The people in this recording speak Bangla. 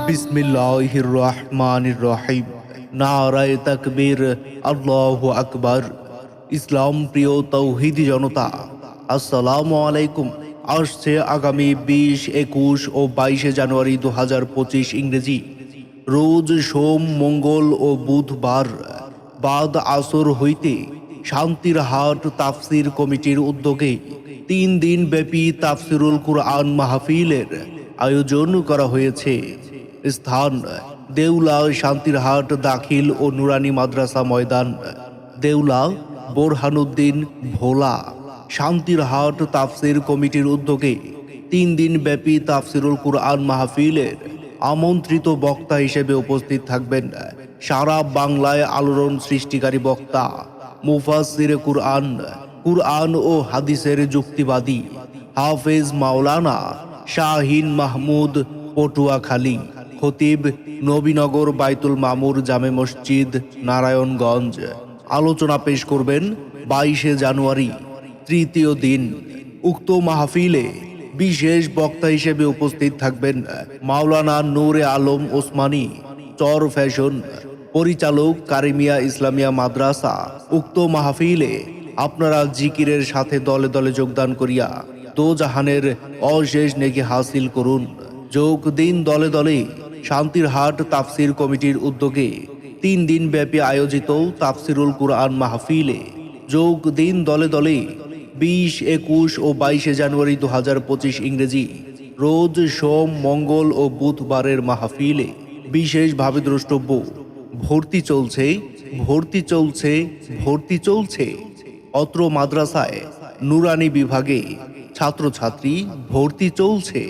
বিসমিল্লাহির রহমানির রহিম। নারায়ে তাকবীর, আল্লাহু আকবার। ইসলাম প্রিয় তৌহিদি জনতা, আসসালামু আলাইকুম। আসছে আগামী 20, 21 ও 22 জানুয়ারি 2025 ইংরেজি রোজ সোম, মঙ্গল ও বুধবার বাদ আসর হইতে শান্তির হাট তাফসির কমিটির উদ্যোগে 3 দিন ব্যাপী তাফসিরুল কুরআন মাহফিলের আয়োজন করা হয়েছে। স্থান দেউলা শান্তিরহাট দাখিল ও নুরানি মাদ্রাসা ময়দান, দেউলা বোরহানুদ্দিন ভোলা। শান্তিরহাট তাফসির কমিটির উদ্যোগে 3 দিন ব্যাপী তাফসিরুল কুরআন মাহফিলের আমন্ত্রিত বক্তা হিসেবে উপস্থিত থাকবেন সারা বাংলায় আলোড়ন সৃষ্টিকারী বক্তা, মুফাসসিরে কুরআন, কুরআন ও হাদিসের যুক্তিবাদী হাফেজ মাওলানা শাহিন মাহমুদ পটুয়াখালী, খতিব নবীনগর বাইতুল মামুর জামে মসজিদ নারায়ণগঞ্জ। আলোচনা পেশ করবেন 22 জানুয়ারি, তৃতীয় দিন। উক্ত মাহফিলে বিশেষ বক্তা হিসেবে উপস্থিত থাকবেন মাওলানা নূরে আলম ওসমানী, চর ফ্যাশন, পরিচালক কারিমিয়া ইসলামিয়া মাদ্রাসা। উক্ত মাহফিলে আপনারা জিকিরের সাথে দলে দলে যোগদান করিয়া দোজাহানের অশেষ নেকি হাসিল করুন। যোগ দিন দলে দলে শান্তিরহাট তাফসির কমিটির উদ্যোগে 3 দিন ব্যাপী আয়োজিত তাফসিরুল কুরআন মাহফিলে যোগ দিন দলে দলে 20, 21 ও 22 জানুয়ারি 2025 ইংরেজি রোজ সোম, মঙ্গল ও বুধবারের মাহফিলে বিশেষভাবে দ্রষ্টব্য। ভর্তি চলছে, ভর্তি চলছে, ভর্তি চলছে। অত্র মাদ্রাসায় নুরানি বিভাগে ছাত্রছাত্রী ভর্তি চলছে।